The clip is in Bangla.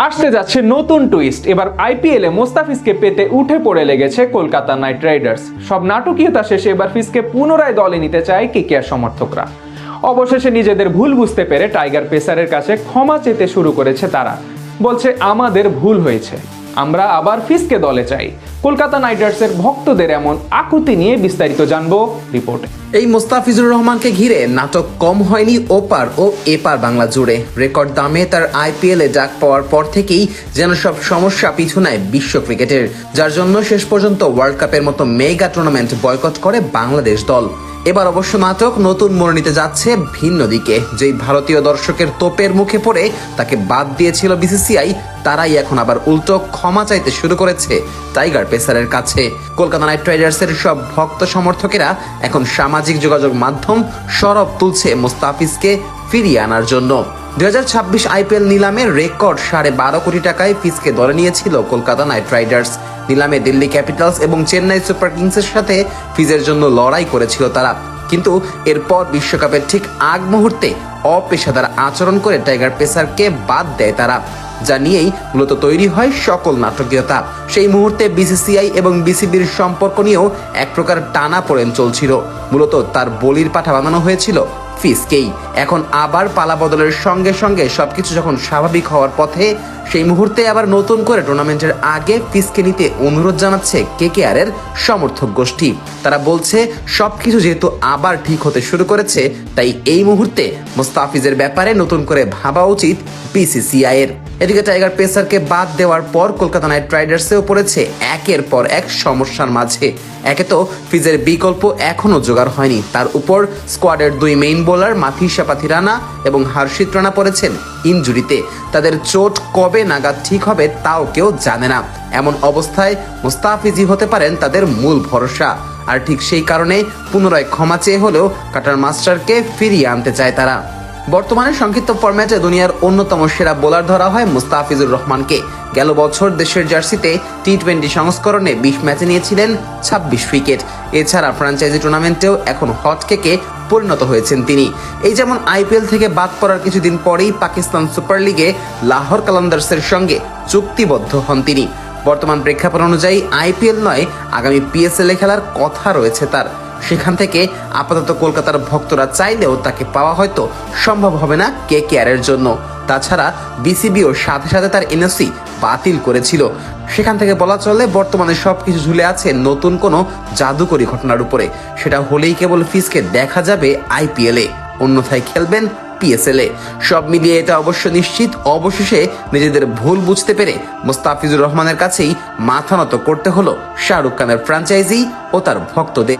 আসতে যাচ্ছে নতুন টুইস্ট। এবার আইপিএল এ মোস্তাফিজকে পেতে উঠে পড়ে লেগেছে কলকাতা নাইট রাইডার্স। সব নাটকীয়তা শেষে এবার ফিজকে পুনরায় দলে নিতে চায় কেকেআর সমর্থকরা। অবশেষে নিজেদের ভুল বুঝতে পেরে টাইগার পেসারের কাছে ক্ষমা চেতে শুরু করেছে তারা। বলছে আমাদের ভুল হয়েছে, আমরা আবার ফিজকে দলে চাই। কলকাতা নাইট রাইডার্সের ভক্তদের এমন আকুতি নিয়ে বিস্তারিত জানবো রিপোর্টে। এই মোস্তাফিজুর রহমানকে ঘিরে নাটক কম হয়নি ওপার ও এপার বাংলা জুড়ে। রেকর্ড দামে তার আইপিএল এ ডাক পাওয়ার পর থেকেই যেন সব সমস্যা পিছু নেয় বিশ্ব ক্রিকেটের, যার জন্য শেষ পর্যন্ত ওয়ার্ল্ড কাপের মতো মেগা টুর্নামেন্ট বয়কট করে বাংলাদেশ দল। এবার অবশ্য নাটক নতুন মোড় নিতে যাচ্ছে ভিন্ন দিকে। যেই ভারতীয় দর্শকের তোপের মুখে পড়ে তাকে বাদ দিয়েছিল বিসিসিআই, তারাই এখন আবার উল্টো ক্ষমা চাইতে শুরু করেছে টাইগার পেসারের কাছে। কলকাতা নাইট রাইডার্সের সব ভক্ত সমর্থকেরা এখন সামাজিক যোগাযোগ মাধ্যম সরব তুলছে মোস্তাফিজকে ফিরিয়ে আনার জন্য। 2026 আইপিএল নিলামে রেকর্ড 12.5 কোটি টাকায় ফিজকে দলে নিয়েছিল কলকাতা নাইট রাইডার্স। নিলামে দিল্লি ক্যাপিটালস এবং চেন্নাই সুপার কিংসের সাথে ফিজের জন্য লড়াই করেছিল তারা, কিন্তু এরপর বিশ্বকাপের ঠিক আগ মুহূর্তে অপেশাদার আচরণ করে টাইগার পেসারকে বাদ দেয় তারা, যা নিয়েই মূলত তৈরি হয় সকল নাটকীয়তা। সেই মুহূর্তে বিসিসিআই এবং বিসিবির সম্পর্ক নিয়েও এক প্রকার টানাপোড়েন চলছিল। মূলত তার বলির পাঠা বানানো হয়েছিল ফিজকেই। এখন আবার পালা বদলের সঙ্গে সঙ্গে সবকিছু যখন স্বাভাবিক হওয়ার পথে, সেই মুহূর্তে আবার নতুন করে টুর্নামেন্টের আগে ফিজকে নিতে অনুরোধ জানাচ্ছে কেকেআর এর সমর্থক গোষ্ঠী। তারা বলছে সবকিছু যেহেতু আবার ঠিক হতে শুরু করেছে, তাই এই মুহূর্তে মোস্তাফিজের ব্যাপারে নতুন করে ভাবা উচিত বিসিসিআই এর। এদিকে টাইগার পেসারকে বাদ দেওয়ার পর কলকাতা নাইট রাইডার্সেও পড়েছে একের পর এক সমস্যার মাঝে। একে তো ফিজের বিকল্প এখনো জোগাড় হয়নি, তার উপর স্কোয়াডের দুই মেইন বোলার মাথিসা পাথিরানা এবং হর্ষিত রানা পড়েছেন ইনজুরিতে। তাদের চোট কবে নাগাদ ঠিক হবে তাও কেউ জানে না। এমন অবস্থায় মোস্তাফিজই হতে পারেন তাদের মূল ভরসা। আর ঠিক সেই কারণে পুনরায় ক্ষমা চেয়ে হলেও কাটার মাস্টারকে ফিরিয়ে আনতে চায় তারা। বর্তমানে সংক্ষিপ্ত ফরম্যাটে দুনিয়ার অন্যতম সেরা বোলার ধরা হয় মুস্তাফিজুর রহমানকে। গেল বছর দেশের জার্সিতে টি-20 সংস্করণে 20 ম্যাচে নিয়েছিলেন 26 উইকেট। এছাড়া ফ্র্যাঞ্চাইজি টুর্নামেন্টেও এখন হটকেকে পরিণত হয়েছেন তিনি। এই যেমন আইপিএল থেকে বাদ পড়ার কিছুদিন পরেই পাকিস্তান সুপার লিগে লাহোর কালান্দার্সের সঙ্গে চুক্তিবদ্ধ হন তিনি। বর্তমান প্রেক্ষাপট অনুযায়ী আইপিএল নয়, আগামী পিএসএল এ খেলার কথা রয়েছে তার। সেখান থেকে আপাতত কলকাতার ভক্তরা চাইলেও তাকে পাওয়া হয়তো সম্ভব হবে না কেকেআর এর জন্য। তাছাড়া বিসিবিও সাথে সাথে তার এনওসি বাতিল করেছিল। সেখান থেকে বলা চলে বর্তমানে সবকিছু ঝুলে আছে নতুন কোনো জাদুকরী ঘটনার উপরে। সেটা হলেই কেবল ফিজকে দেখা যাবে আইপিএল এ, অন্যথায় খেলবেন পিএসএল এ। সব মিলিয়ে এটা অবশ্য নিশ্চিত, অবশেষে নিজেদের ভুল বুঝতে পেরে মোস্তাফিজুর রহমানের কাছেই মাথা নত করতে হলো শাহরুখ খানের ফ্র্যাঞ্চাইজি ও তার ভক্তদের।